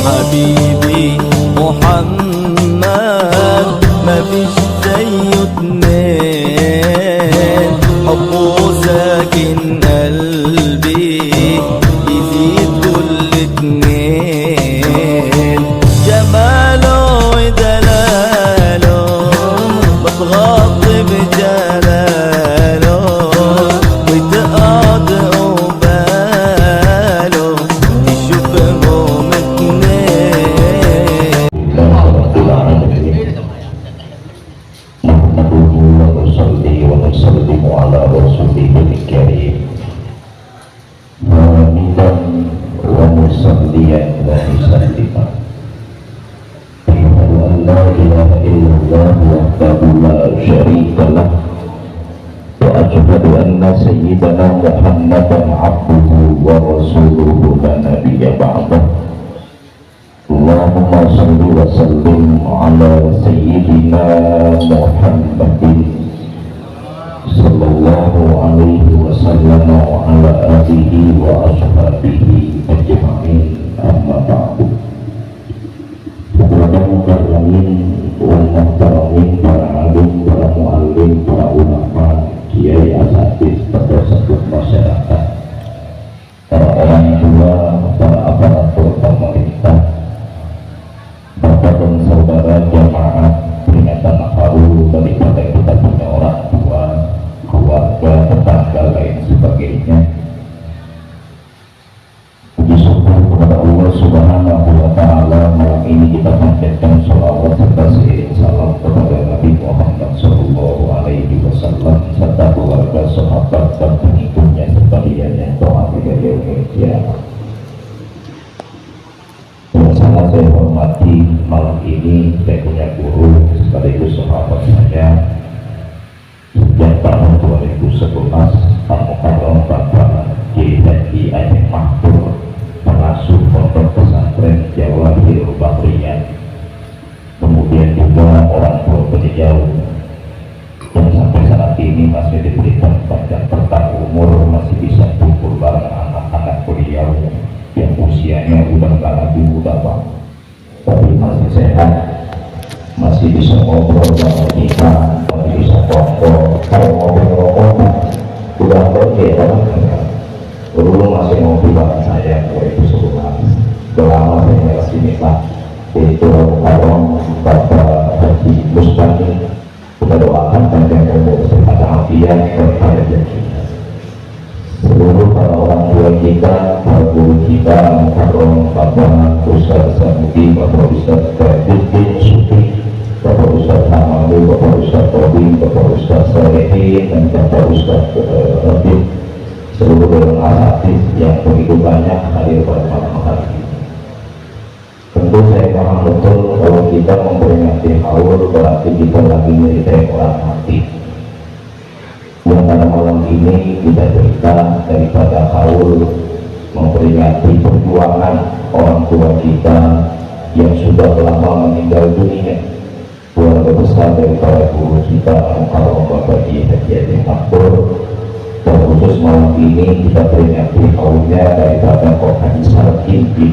حبيبي محمد ما فيش زيه اتنين، حبه ساكن قلبي يزيد كل اتنين، جماله ودلاله بتغطي بجلاله وتقعد قباله يشوفهم اتنين. ونسلم على رسوله الكريم حامدا ومصليا ومسلما أشهد أن لا إله إلا الله وحده لا شريك له وأشهد أن سيدنا محمدا عبده ورسوله لا نبي بعده. اللهم صل وسلم على سيدنا محمد sallallahu alaihi wasallam wa ala alihi wa ashabihi ajma'in, amma ba'du. Kepada mukarramin wal muhtaramin, para alim, para muallim, para ulama, kiai, asatidz, tokoh masyarakat, para orang tua, para aparatur pemerintah, bapak dan saudara jamaah peringatan haul daripada kita punya orang tua, keluarga, tetangga, lain sebagainya. Puji syukur kepada Allah Subhanahu wa Ta'ala, malam ini kita panjatkan sholawat serta seiring salam kepada Nabi Muhammad Sallallahu Alaihi Wasallam serta keluarga, sahabat dan pengikutnya sekalian yang taat hingga yaumil qiyamah. Yang sangat saya hormati, malam ini saya punya guru sekaligus sahabat saya sejak tahun 2011, Pak Mukarram Bapak Kiai Aceh Mahfur, pengasuh pondok pesantren Jawahir Bahriyah, kemudian juga orang tua beliau yang sampai saat ini masih diberikan panjang berkah umur, masih bisa kumpul bareng anak-anak beliau yang usianya udah gak lagi muda Pak, tapi masih sehat, masih bisa ngobrol sama kita, masih bisa ngobrol. Kalau ngobrol udah pergi orang dulu masih ngobrol bareng saya 2011. Selama saya di sini Pak, itu orang Bapak Haji Mustani, kita doakan panjang umur, sehat afiat, berkah rezeki. Seluruh para orang tua kita, para guru kita, Mukarram Bapak Ustaz Samudi, Bapak Ustaz Fadil Sufi, Bapak Ustaz Hamadu, Bapak Ustaz Tobi, Bapak Ustaz Solehi, dan Bapak Ustaz Rabib, seluruh asatidz yang begitu banyak hadir pada malam hari ini. Tentu saya paham betul kalau kita memperingati haul berarti kita lagi menyeritai orang mati. Yang pada malam ini kita cerita daripada haul memperingati perjuangan orang tua kita yang sudah lama meninggal dunia, keluarga besar dari para guru kita, Mukarram Bapak Haji Aceh Mahfur, dan khusus malam ini kita peringati haulnya daripada Kok Haji Sarkin bin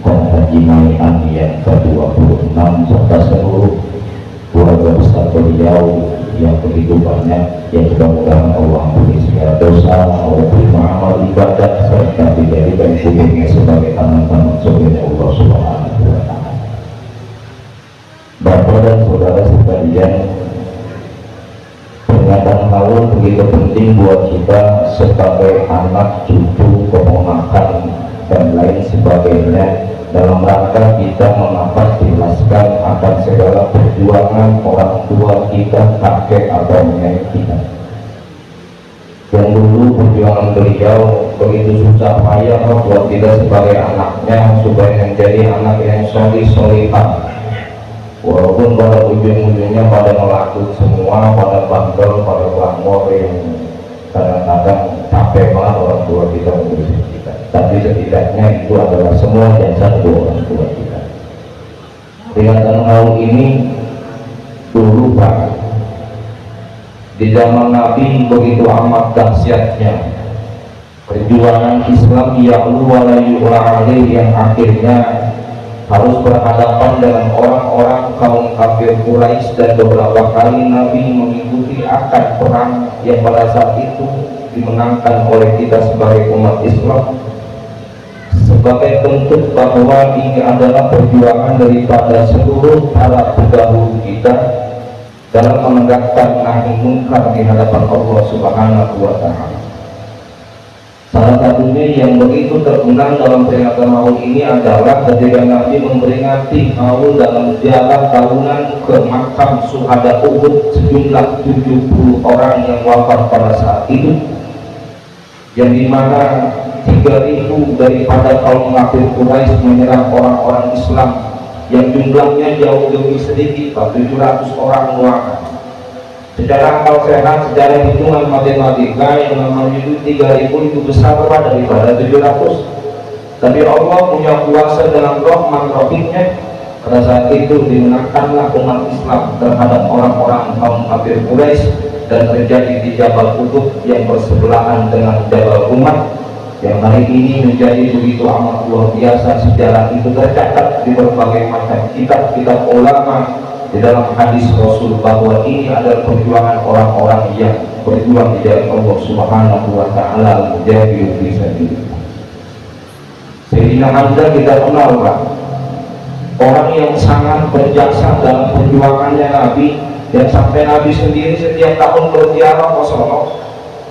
Kok Haji Maian yang ke-26 serta seluruh keluarga besar beliau yang begitu banyak, yang mudah-mudahan Allah ampuni segala dosa, Allah terima amal ibadah serta dijadikan hukumnya sebagai tangan-tangan surga Allah Subhanahu wa Ta'ala. Bapak dan saudara sekalian, peringatan haul begitu penting buat kita sebagai anak, cucu, keponakan dan lain sebagainya, dalam rangka kita mengangkat jelaskan akan segala perjuangan orang tua kita, kakek atau nenek kita yang dulu perjuangan beliau begitu susah payah buat kita sebagai anaknya supaya menjadi anak yang solih-solihah, walaupun pada ujung-ujungnya pada melakut semua, pada bandel, pada glamor yang kadang-kadang capek banget orang tua kita mengurusi kita, tapi setidaknya itu adalah semua jasa dua orang tua kita. Peringatan haul ini dulu Pak, di zaman Nabi begitu amat dahsyatnya perjuangan Islam ya Allah yang akhirnya harus berhadapan dengan orang-orang kaum kafir Quraisy, dan beberapa kali Nabi mengikuti akan perang yang pada saat itu dimenangkan oleh kita sebagai umat Islam, sebagai bentuk bahwa ini adalah perjuangan daripada seluruh para pendahulu kita dalam menegakkan nahi munkar di hadapan Allah Subhanahu wa Ta'ala. Salah satunya yang begitu terkenal dalam peringatan Maulid ini adalah ketika Nabi memperingati Maulid dalam ziarah tahunan ke makam syuhada Uhud sejumlah 70 orang yang wafat pada saat itu, yang dimana 3.000 daripada kaum kafir Quraisy menyerang orang-orang Islam yang jumlahnya jauh lebih sedikit, 700 orang muakan. Secara akal sehat, secara hitungan matematika, yang namanya itu 3.000 itu besar daripada 700. Tapi Allah punya kuasa dalam rahmat rafiqnya. Pada saat itu dimenangkanlah umat Islam terhadap orang-orang kaum kafir Quraisy, dan terjadi di Jabal Uhud yang bersebelahan dengan Jabal Umat, yang hari ini menjadi begitu amat luar biasa. Sejarah itu tercatat di berbagai macam kitab-kitab ulama, di dalam hadis Rasul, bahwa ini adalah perjuangan orang-orang yang berjuang di jalan Allah Subhanahu wa Ta'ala, menjadi bisa diri. Sayyidina Hamzah kita kenal, Pak, orang yang sangat berjasa dalam perjuangannya Nabi, yang sampai Nabi sendiri setiap tahun berziarah ke sono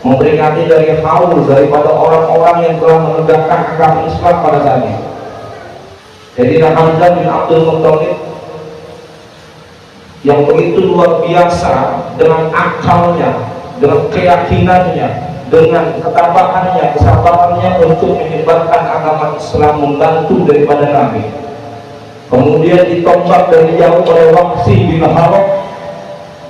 memperingati dari haul daripada orang-orang yang telah menegakkan agama Islam pada saat ini. Sayyidina Hamzah bin Abdul Muttalib yang begitu luar biasa dengan akalnya, dengan keyakinannya, dengan ketabahannya, kesabarannya untuk menyebarkan agama Islam, membantu daripada Nabi. Kemudian ditombak dari jauh oleh Waqsi bin Harith,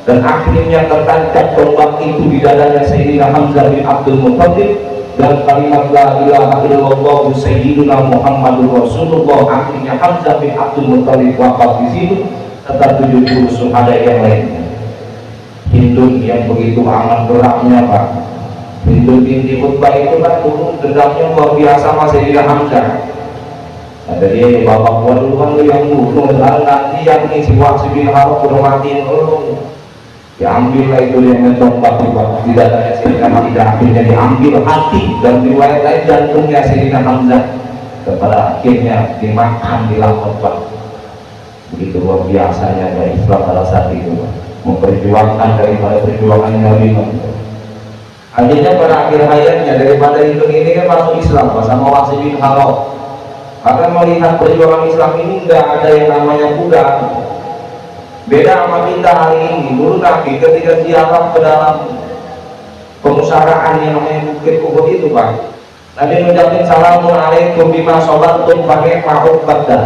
dan akhirnya tertancap tombak itu di dadanya Sayyidina Hamzah bin Abdul Muttalib, dan kalimat la ilaha illallah Sayyidina Muhammadur Rasulullah. Akhirnya Hamzah bin Abdul Muttalib wafat di situ, serta 70 syuhada yang lainnya. Hindun yang begitu amat beratnya, Pak. Hindun binti Utbah itu kan dulu dendamnya luar biasa sama Sayyidina Hamzah. Kata dia, bapak gua dulu kan lu yang bunuh, nanti yang ini si Waqsi bin Harith udah matiin lu. Diambillah itu yang mentombak di dadanya Sayyidina Hamzah. Akhirnya diambil hati, dan riwayat lain jantungnya Sayyidina Hamzah, kepada akhirnya dimakan di laut, Pak. Begitu luar biasanya dari Islam pada saat itu, memperjuangkan daripada perjuangan Nabi. Akhirnya pada akhir hayatnya daripada itu ini kan masuk Islam sama Waqsi bin Harith, karena melihat perjuangan Islam ini nggak ada yang namanya budak. Beda sama kita hari ini. Dulu Nabi ketika ziarah ke dalam pemusaraan yang namanya Bukit Uhud itu, Pak, Nabi mengucapkan Assalamualaikum bima sholattum pakai ma'ud badda.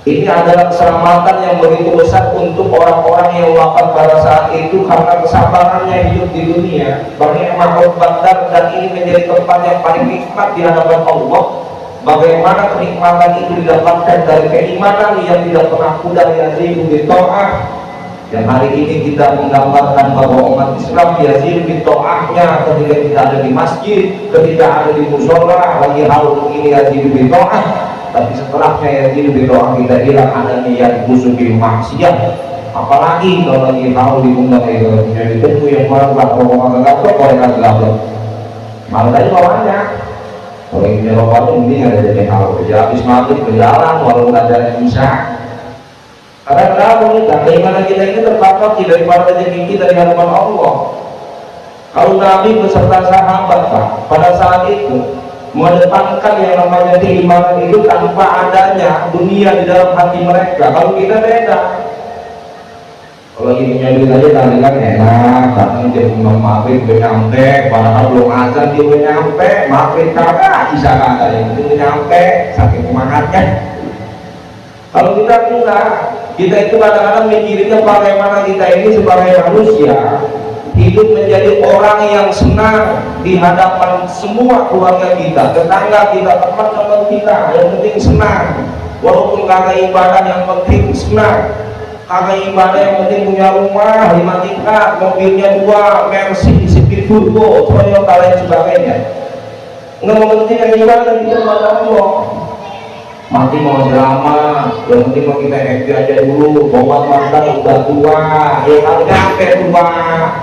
Ini adalah keselamatan yang begitu besar untuk orang-orang yang wafat pada saat itu karena kesabarannya hidup di dunia. Banyak makhluk badar, dan ini menjadi tempat yang paling nikmat di hadapan Allah. Bagaimana kenikmatan itu didapatkan dari keimanan yang tidak pernah pudar, yazidu bita'ah. Dan hari ini kita menggambarkan bahwa umat Islam yazidu bita'ahnya ketika kita ada di masjid, ketika ada di musola, lagi haul ini yazidu bita'ah. Tapi setelahnya ya di doa kita hilang, ada niat musuh bil maksiat. Apalagi kalau lagi tahu diundang itu jadi tentu yang malah rombongan gak boleh kan gelap. Malah tadi bawahnya kalau ini rombongan ini ada jadi hal kerja habis maghrib berjalan walaupun ada bisa. Karena kenapa kita keimanan kita ini terpatok daripada rezeki kita dari hadapan Allah. Kalau Nabi beserta sahabat, Pak, pada saat itu mendepankan yang namanya keimanan itu tanpa adanya dunia di dalam hati mereka. Kalau kita beda, kalau lagi menyambut aja tadi kan enak, karena dia belum maghrib belum nyampe, padahal belum azan dia belum nyampe, maghrib kagak bisa kagak yang penting nyampe, saking semangatnya. Kalau kita enggak, kita itu kadang-kadang mikirinnya bagaimana kita ini sebagai manusia hidup menjadi orang yang senang di hadapan semua keluarga kita, tetangga kita, teman-teman kita, yang penting senang. Walaupun kagak ibadah, yang penting senang. Kagak ibadah, yang penting punya rumah 5 tingkat, mobilnya 2, Mercy, Speed Turbo, Toyota, lain sebagainya. Nggak penting yang ibadah di tempat Allah. mati mau selama, yang penting mau kita happy aja dulu. Obat mantan udah tua, ya kan capek tua.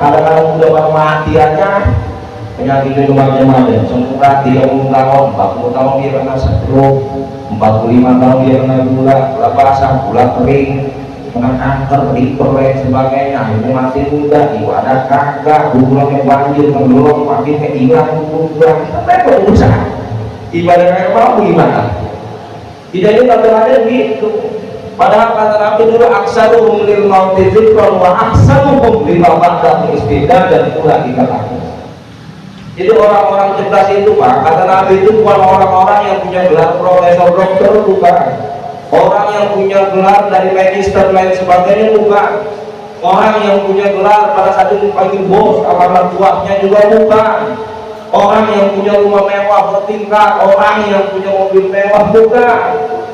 Kadang-kadang udah baru mati aja. Penyakit itu macam-macam. Semua 30 tahun, 40 tahun dia kena stroke, 45 tahun dia kena gula basah, gula kering, kena kanker, liver dan sebagainya. Ini masih muda, ibadah kagak, hubungannya banjir, mendorong makin hilang hubungan. Sampai berusaha ibadah kayak mau gimana? Tidak ini kata-kata begitu. Padahal kata Nabi dulu aksaruhum lil mauti dzikran wa ahsanuhum lima ba'da istidah dan pula dikatakan. Jadi orang-orang cerdas itu Pak, kata Nabi itu bukan orang-orang yang punya gelar profesor dokter, bukan. Orang yang punya gelar dari magister lain sebagainya, bukan. Orang yang punya gelar pada saat itu dipanggil bos, amanat buahnya juga bukan. Orang yang punya rumah mewah bertingkat, orang yang punya mobil mewah bukan.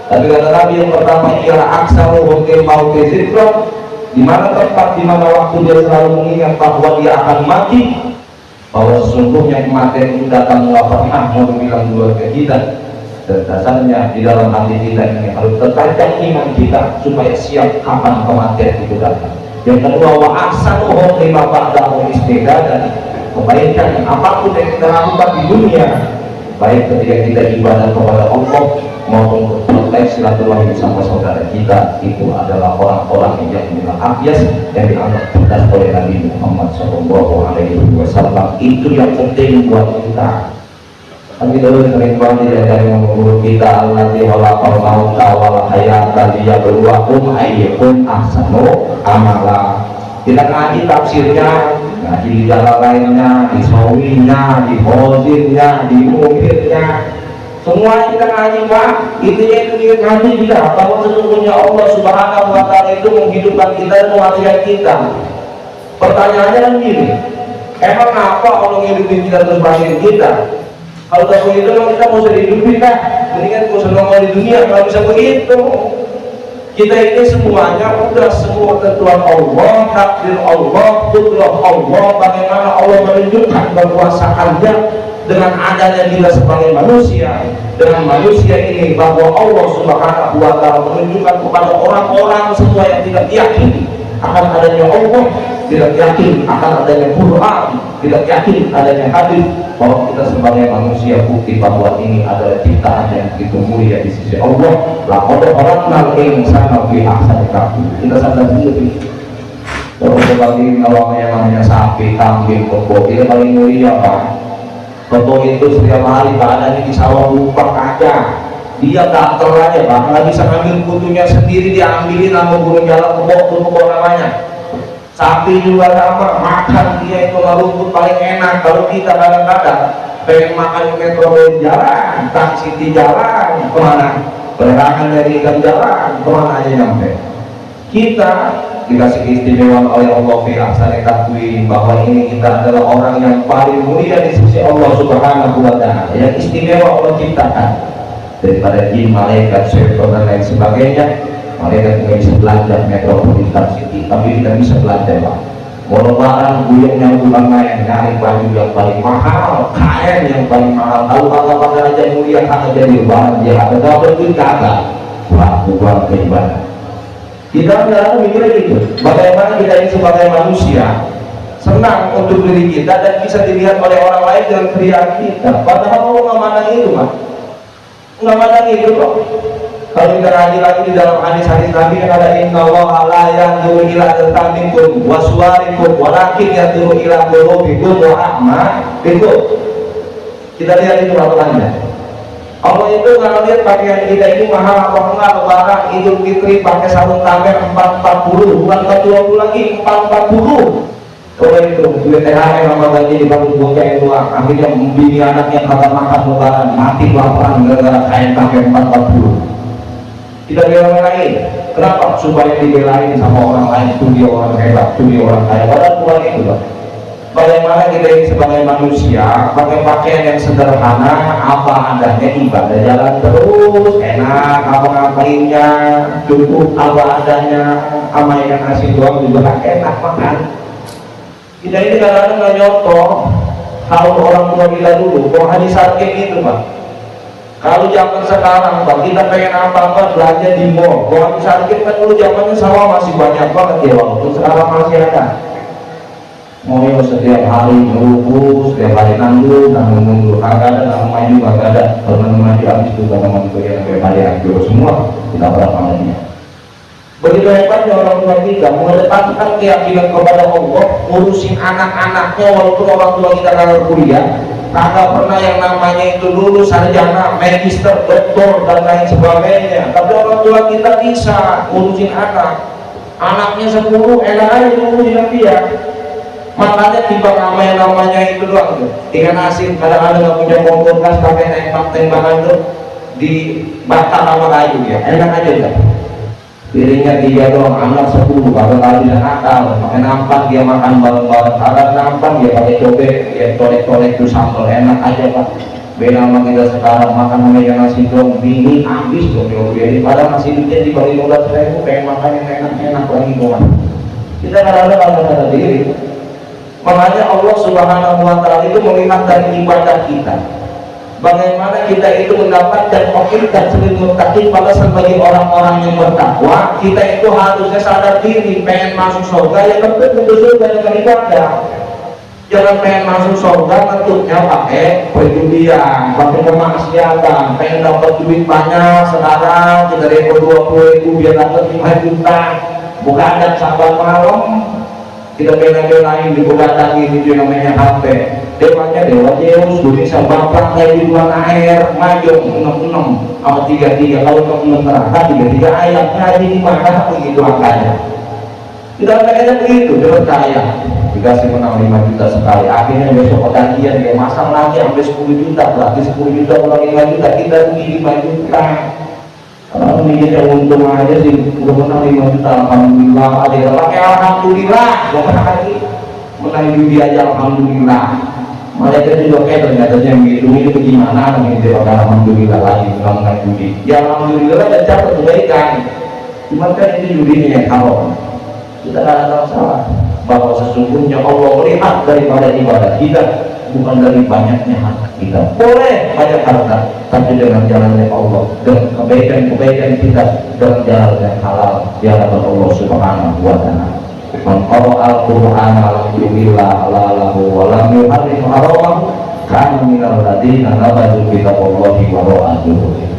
Tapi kata Nabi yang pertama ialah aksaruhum lil mauti dzikran, di mana tempat, di mana waktu dia selalu mengingat bahwa dia akan mati, bahwa sesungguhnya kematian itu datang nggak pernah mau bilang keluarga kita. Dan dasarnya di dalam hati kita ini harus tertanam iman kita supaya siap kapan kematian itu datang. Yang kedua, wa ahsanuhum lima ba'dahu istidadan, kebaikan apapun yang kita lakukan di dunia, baik ketika kita ibadah kepada Allah maupun berbuat silaturahmi sama saudara kita, itu adalah orang-orang yang akhlas yang dianggap cerdas oleh Nabi Muhammad SAW. Itu yang penting buat kita. Kami dulu sering banget dari mengguru kita allati walaqal mauta wal hayata liyabluwakum ayyukum ahsanu amala. Kita ngaji tafsirnya, ngaji di jalan lainnya, di sawinya, di hozirnya, di mukirnya, semua kita ngaji Pak. Intinya itu kita ngaji kita bahwa sesungguhnya Allah Subhanahu wa Ta'ala itu menghidupkan kita dan mematikan kita. Pertanyaannya kan gini, emang apa Allah menghidupkan kita terus matikan kita? Kalau tak begitu kita mau dihidupin kan? Mendingan gak usah nongol di dunia kalau bisa begitu. Kita ini semuanya udah semua ketentuan Allah, takdir Allah, kudrah Allah, bagaimana Allah menunjukkan kekuasaannya dengan adanya kita sebagai manusia. Dengan manusia ini bahwa Allah Subhanahu wa Ta'ala menunjukkan kepada orang-orang semua yang tidak yakin akan adanya Allah, tidak yakin akan adanya Quran, tidak yakin adanya hadis, bahwa kita sebagai manusia bukti bahwa ini adalah ciptaan yang begitu mulia di sisi Allah. Laqad khalaqnal insana fi ahsani taqwim. Kita sadar diri kalau sebagai kalau yang namanya sapi, kambing, kebo itu paling mulia Pak. Kebo itu setiap hari badannya di sawah lupak aja, dia gatel aja Pak, nggak bisa ngambil kutunya sendiri, diambilin sama burung jalak kebo namanya. Sapi juga sama, makan dia itu rumput paling enak. Kalau kita kadang-kadang pengen makan metro jalan, taksi di jalan, kemana? Penerangan dari ikan jalan, kemana aja nyampe? Kita dikasih keistimewaan oleh Allah fi ahsani taqwim, bahwa ini kita adalah orang yang paling mulia di sisi Allah Subhanahu wa Ta'ala, yang istimewa Allah ciptakan daripada jin, malaikat, syaitan dan lain sebagainya. Mereka tidak bisa belanja metropolitan city, tapi kita bisa belanja Pak. Mau lebaran, buyang yang bukan main, nyari baju yang paling mahal, kain yang paling mahal. Lalu kalau pada aja mulia, akan jadi lebaran, dia ada gak berduit kagak. Wah, bukan keibadah. Kita tidak mikirnya gitu. Bagaimana kita ini sebagai manusia senang untuk diri kita dan bisa dilihat oleh orang lain dengan kriya kita. Padahal Allah nggak mandang itu Pak, nggak mandang itu kok. Kalau kita ngaji lagi di dalam hadis-hadis Nabi yang ada innallaha la yanzuru ila ajsamikum wa suwarikum walakin yanzuru ila qulubikum wa a'malikum. Kita lihat itu ramalannya. Allah itu nggak lihat pakaian kita ini mahal apa enggak, lebaran, Idul Fitri pakai sarung tangan 440, bukan 420 lagi, 440. Kalau itu duit THR sama gaji dibangun bocah doang, akhirnya membini anaknya kagak makan lebaran, mati kelaparan gara-gara kain pakai 440. Kita bela-belain, kenapa? Supaya dibelain sama orang lain, itu dia orang hebat, itu dia orang kaya. Padahal bukan itu Pak. Bagaimana kita ini sebagai manusia pakai pakaian yang sederhana, apa adanya, ibadah jalan terus, enak, apa ngapainnya, cukup apa adanya, sama yang ngasih doang juga enak makan. Kita ini kadang-kadang nggak nyontoh kalau orang tua kita dulu, kalau hadis kayak gitu Pak. Kalau zaman sekarang bang, kita pengen apa-apa belanja di mall. Kalau misalnya kan dulu zamannya sawah masih banyak banget ya, waktu sekarang masih ada. Mau setiap hari ngerupu, setiap hari nanggung kagak ada, nanggung maju kagak ada. Kalau nanggung maju habis itu teman itu yang kayak hari hancur semua, kita berapa namanya. Begitu hebatnya orang tua kita mengedepankan keyakinan kepada Allah, ngurusin anak-anaknya walaupun orang tua kita kagak kuliah, kagak pernah yang namanya itu lulus sarjana, magister, doktor dan lain sebagainya. Tapi orang tua kita bisa ngurusin anaknya 10 enak aja ngurusin dia. Makanya tiba nama yang namanya itu doang tuh ikan asin, kadang-kadang nggak punya kompor gas pakai tembakan tuh dibakar sama kayu ya, enak aja udah. Piringnya 3 doang, anak 10, kalau kali dan akal pakai nampan dia makan bareng-bareng, kalau nampan dia pakai cobek, dia colek-colek itu sambal, enak aja pak. Beda sama kita sekarang makan sama yang nasi dong, bini habis dong diobrolin, padahal nasi duitnya dibagi 15.000, pengen makan yang enak-enak lagi doang. Kita kadang-kadang ada diri. Makanya Allah Subhanahu wa Ta'ala itu melihat dari ibadah kita, bagaimana kita itu mendapatkan dan sering muttaqin balasan bagi orang-orang yang bertakwa. Kita itu harusnya sadar diri, pengen masuk surga ya tentu surga dengan ibadah. Jangan pengen masuk surga tentunya pakai perjudian, pakai kemaksiatan. Pengen dapat duit banyak sekarang kita repot 20.000 biar dapat 5 juta, bukan ada sabar malam. Kita bela-belain di lagi itu namanya HP. Dewanya Dewa Zeus, bisa bapak kayak di luar air, maju 66 sama 33. Kalau 66 neraka 33 ayat ngaji di mana begitu angkanya. Kita kayaknya begitu, dia percaya. Dikasih menang 5 juta sekali, akhirnya besok kejadian dia masang lagi sampai 10 juta, berarti 10 juta kurang 5 juta, kita rugi 5 juta. Kalau mikirnya untung aja sih, udah menang 5 juta, alhamdulillah. Ada yang pakai alhamdulillah, bukan lagi menang judi aja alhamdulillah. Mereka juga kayak ternyata yang menghitungnya itu gimana, dia pakai alhamdulillah lagi, menang judi. Ya alhamdulillah ada cara kebaikan, cuma kan itu judinya yang haram. Kita tidak tahu salah bahwa sesungguhnya Allah melihat daripada ibadah kita, bukan dari banyaknya harta kita. Boleh banyak harta, tapi dengan jalannya Allah, dengan kebaikan-kebaikan kita, dengan jalan yang halal di hadapan Allah Subhanahu wa Ta'ala. Man qara'a al-Qur'ana lam yuhilla halalahu wa lam yuharrim haramahu kana minal ladzina nabadhu kitaballahi wara'a zuhurihim.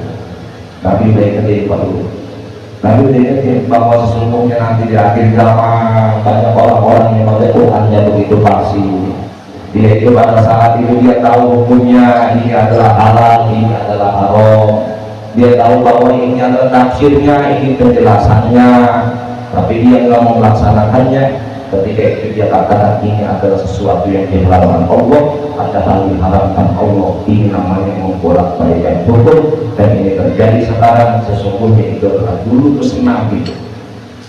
Tapi baik ketika dulu. Nabi dia bahwa sesungguhnya nanti di akhir zaman banyak orang-orang yang membaca Qurannya begitu pasti. Dia itu pada saat itu dia tahu hukumnya, ini adalah halal, ini adalah haram. Dia tahu bahwa ini adalah tafsirnya, ini penjelasannya, tapi dia nggak mau melaksanakannya. Ketika itu dia katakan ini adalah sesuatu yang diharamkan Allah, ada hal diharamkan Allah. Ini namanya membolak-balikkan hukum, dan ini terjadi sekarang. Sesungguhnya itu adalah dulu Nabi.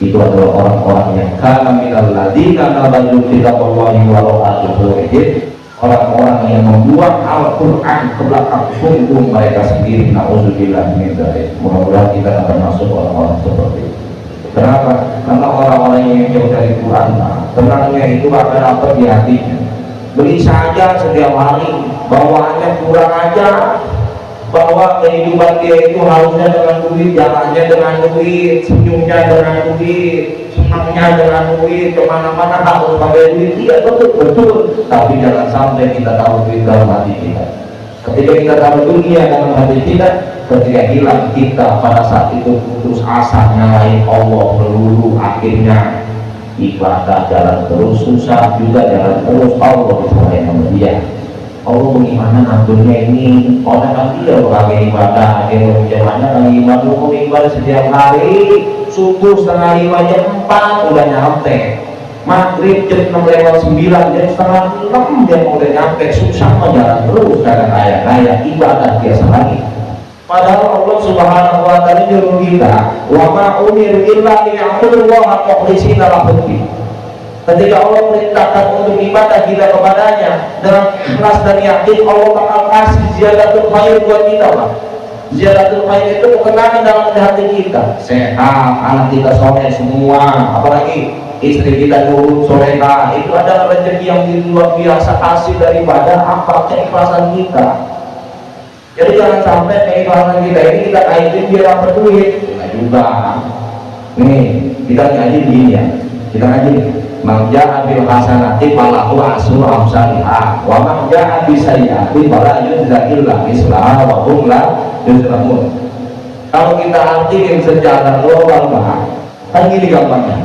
Itu adalah orang-orang yang kana minal ladzina nabadhu kitaballahi wara'a zuhurihim, orang-orang yang membuang Al-Quran ke belakang punggung mereka sendiri. Na'udzubillah min dzalik. Mudah-mudahan kita akan masuk orang-orang seperti itu. Kenapa? Karena orang-orang yang jauh dari Quran, tenangnya itu akan dapat di hatinya. Beli saja setiap hari, bawaannya kurang aja, bahwa kehidupan dia itu harusnya dengan duit, jalannya dengan duit, senyumnya dengan duit, senangnya dengan duit, kemana-mana harus pakai duit. Iya betul, tapi jangan sampai kita tahu duit dalam hati kita. Ketika kita tahu dunia dalam hati kita, ketika hilang kita pada saat itu putus asa nyalain Allah melulu, akhirnya ibadah jalan terus, susah juga jalan terus, Allah disalahin sama dia. Allah bagaimana nantunya ini orang kan dia berbagai ibadah, ada yang menjawabnya lagi ibadah setiap hari, subuh setengah 5 jam 4 udah nyampe, maghrib jam 6:09 jam setengah 6 dia udah nyampe, susah mau jalan terus karena kaya ibadah biasa lagi. Padahal Allah Subhanahu wa Ta'ala nyuruh kita, wa ma umiru illa liya'budullaha mukhlishina lahu-d-din. Ketika Allah perintahkan untuk ibadah kita kepadanya dengan ikhlas dan yakin, Allah bakal kasih ziyadatul khair buat kita, Pak. Ziyadatul khair itu kekenangan dalam hati kita, sehat, anak kita soleh semua, apalagi istri kita nurut soleha, itu adalah rezeki yang luar biasa hasil daripada apa keikhlasan kita. Jadi jangan sampai keikhlasan kita ini kita kaitin biar dapat duit. Nah juga. Nih, kita ngaji gini ya. Kita ngaji man jaa bil hasanati falahu asyru amsalihha wa man jaa bis sayyi'ati fala yujza illa mislaha wa hum la yuzlamun. Kalau kita artiin secara global kan gini gampangnya.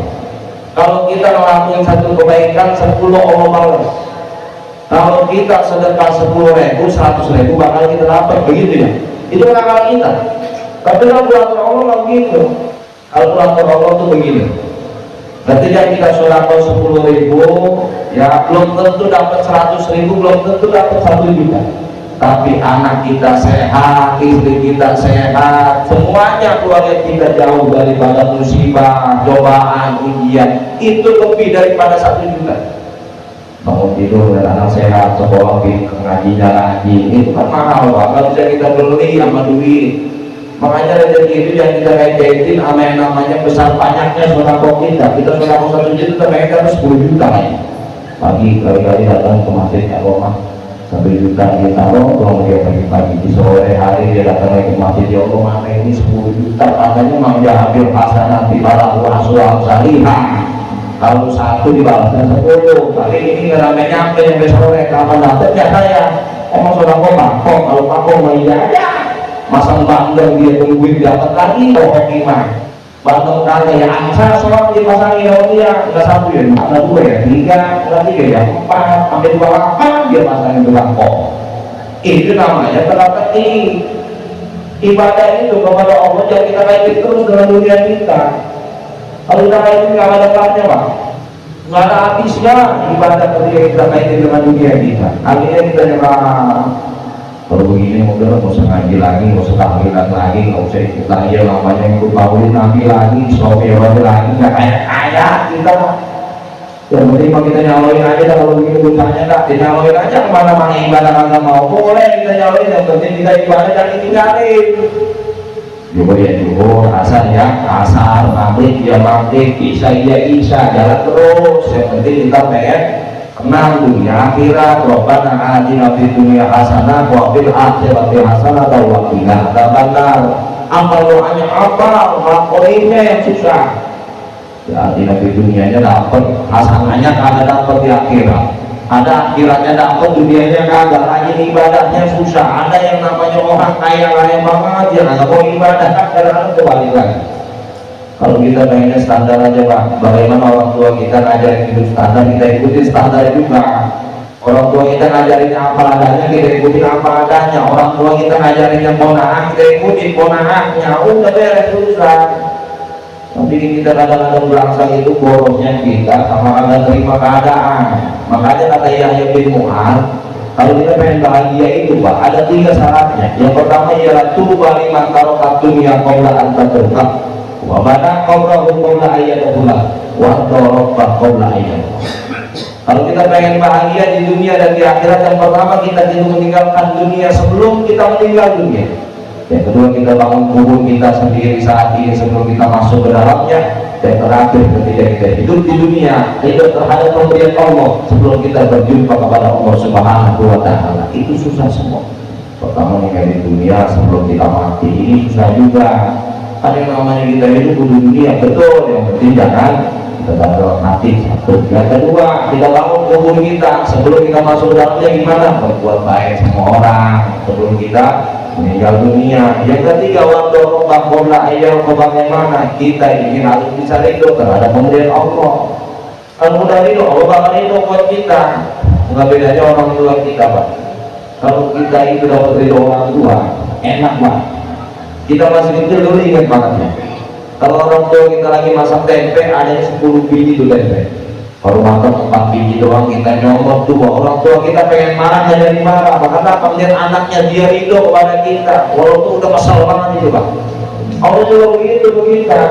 Kalau kita ngelakuin satu kebaikan 10 Allah balas. Kalau kita sedekah 10.000, 100.000 bakal kita dapat, begitu ya. Itu akal kita. Tapi kalkulator Allah nggak begitu. Kalkulator Allah tuh begini. Ketika kita sedekah 10.000, ya belum tentu dapat 100.000, belum tentu dapat 1 juta. Tapi anak kita sehat, istri kita sehat, semuanya keluarga kita jauh daripada musibah, cobaan, ujian, itu lebih daripada 1 juta. Bangun tidur dan anak sehat, sekolah ngaji ngaji, itu kan mahal Pak, nggak bisa kita beli sama duit. Makanya rezeki itu yang kita kaitin sama yang namanya besar banyaknya sedekah kita sedekah 1 juta, kita pengen dapat 10 juta ya. Pagi kali-kali datang ke masjid ya Allah, 1 juta dia taruh, kalau dia pagi-pagi di sore hari dia datang lagi ke masjid, ya Allah mana ini 10 juta, katanya mau diambil hasanah di balahu aswam salihah. Kalau 1 dibalasnya 10, tapi ini nggak sampai nyampe yang sore, kapan dapetnya saya? Emang sudah pakong, kalau pakong mau iya aja. Masang bandeng dia tungguin dapat lagi, bohong gimana? Bandeng kali ya, angsa soal dipasangin sama dia, nggak 1 ya, ada 2 ya, 3 ya, 4, sampai 28 dia pasangin belakang. Itu namanya terlatih. Ibadah itu kepada Allah yang kita kaitin terus dengan dunia kita. Kalau kita kaitin nggak ada kelarnya Pak, nggak ada habisnya ibadah ketika kita kaitin dengan dunia kita. Akhirnya kita nyerah. Kalau begini udah nggak usah ngaji lagi, nggak usah tahlilan lagi, nggak usah ikut lagi namanya ikut maulid Nabi lagi, sofi lagi, nggak kaya kita. Yang penting mah kita nyaloin aja dah, kalau begini usahanya nggak dinyaloin aja kemana-mana ibadah nggak mau boleh kita nyaloin, yang penting kita ibadah jangan ditinggalin. Juga ya juga asar ya asar, maghrib ya maghrib, isya ya isya, jalan terus. Yang penting kita pengen kenal dunia akhirat. Rabbana atina fid dunya hasanah wa fil akhirati hasanah wa qina adzabannar. Apa doanya apa? Makoinnya yang susah. Ya atina fid dunyanya dapat, hasanahnya kagak dapat di akhirat. Ada akhiratnya dapat, dunianya kagak. Rajin ibadahnya susah. Ada yang namanya orang kaya banget, dia nggak mau ibadah, kadang-kadang kembali lagi. Kalau kita pengennya standar aja Pak, bagaimana orang tua kita ngajarin hidup standar, kita ikuti standar juga. Orang tua kita ngajarin apa adanya, kita ikutin apa adanya. Orang tua kita ngajarin yang ponaan, kita ikutin ponaannya. Udah beres urusan. Tapi kita kadang-kadang berangsang itu borosnya kita sama kadang terima keadaan. Makanya kata Yahya bin Mu'adz, kalau kita pengen bahagia itu Pak, ada 3 syaratnya. Yang pertama ialah tuba liman tarokat dunia qawla anta terkak wa bana qawlahu qawla ayyadahullah wa tarabba qawla ayyadahullah. Kalau kita pengen bahagia di dunia dan di akhirat, yang pertama kita meninggalkan dunia sebelum kita meninggal dunia. Yang kedua kita bangun kubur kita sendiri saat ini sebelum kita masuk ke dalamnya. Dan terakhir ketika kita hidup di dunia, hidup terhadap pemberian Allah sebelum kita berjumpa kepada Allah Subhanahu wa Ta'ala. Itu susah semua. Pertama meninggal di dunia sebelum kita mati, ini susah juga. Ada yang namanya kita hidup di dunia, betul, yang penting jangan kita gagal mati. Satu. Yang kedua, kita bangun kubur kita sebelum kita masuk ke dalamnya, gimana? Berbuat baik sama orang sebelum kita meninggal dunia. Yang ketiga, waktu Allah ayat bagaimana kita ini harus bisa ridho terhadap pemberian Allah. Kalau mudah ridho, Allah bakal ridho buat kita. Nggak bedanya orang tua kita Pak. Kalau kita itu dapat ridho orang tua, enak banget. Kita masih kecil dulu ingat banget ya. Kalau orang tua kita lagi masak tempe, ada 10 biji tuh tempe. Baru makan 4 biji doang, kita nyomot tuh. Orang tua kita pengen marah, nggak jadi marah. Karena melihat anaknya dia ridho kepada kita, walaupun udah kesal banget itu Pak. Allah juga begitu kita.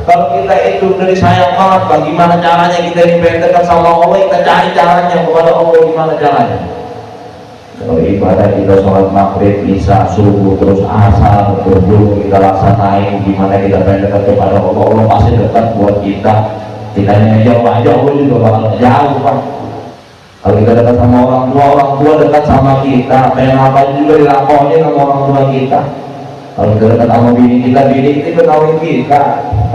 Kalau kita itu dari sayang banget, bagaimana caranya kita diperintahkan sama Allah, kita cari caranya kepada Allah, gimana caranya. Kalau ibadah kita sholat maghrib, isya, subuh, terus asar, berdoa kita laksanain, gimana kita pengen dekat kepada Allah, Allah pasti dekat buat kita. Kita yang jauh aja, Allah juga bakal jauh Pak. Kalau kita dekat sama orang tua dekat sama kita. Pengen apa juga dilakonin sama orang tua kita. Kalau kita dekat sama bini kita ketahui kita.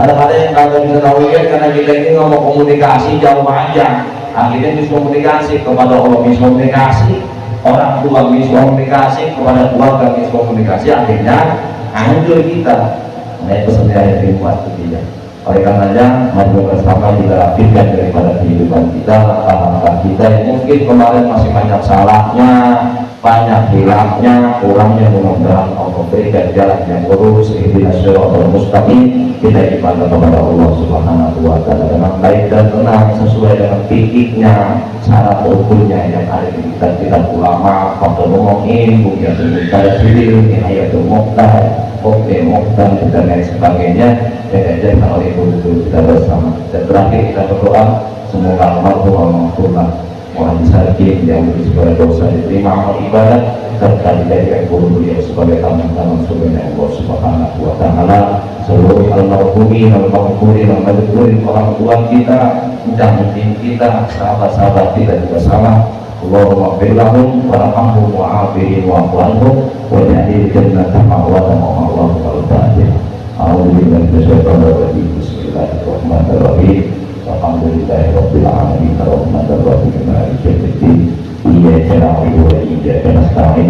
Ada yang kagak bisa tahu karena kita ini nggak mau komunikasi jauh aja. Akhirnya miskomunikasi kepada Allah, miskomunikasi orang tua, miskomunikasi kepada keluarga, miskomunikasi, akhirnya hancur kita. Nah itu sebenarnya yang dibuat kita. Oleh karenanya, mari bersama kita rapikan daripada kehidupan kita, langkah kita yang mungkin kemarin masih banyak salahnya, banyak hilangnya, kurangnya, mudah-mudahan Allah berikan jalan yang lurus, ihdinas siratal mustaqim. Kita ibadah kepada Allah Subhanahu wa taala dengan baik dan tenang sesuai dengan fikihnya, syarat ukurnya yang ada di kitab ulama, Fathul Mu'in, Bughyatul Muqtadir, Nihayatul Muqtadir, Oke, Muqtadir dan lain sebagainya. Dan oleh itu kita bersama. Dan terakhir kita berdoa semoga almarhum mohon disarki yang segala dosa diterima amal ibadah serta dijadikan guru beliau sebagai taman-taman surga Allah Subhanahu wa taala. Seluruh almarhumin, almarhumin, almarhumin orang tua kita, mudah-mudahan kita, sahabat-sahabat kita juga sama. Allahumma ighfir lahum warhamhum wa'afihim wa'fu anhum waj'alil jannata ma'wahum wa ma'wahum al-fatihah. A'udzubillahi minasyaitonir rajim. Bismillahirrahmanirrahim. Alhamdulillahirabbil alamin arrahmanirrahim maliki yaumiddin. Iyyaka na'budu wa iyyaka nasta'in.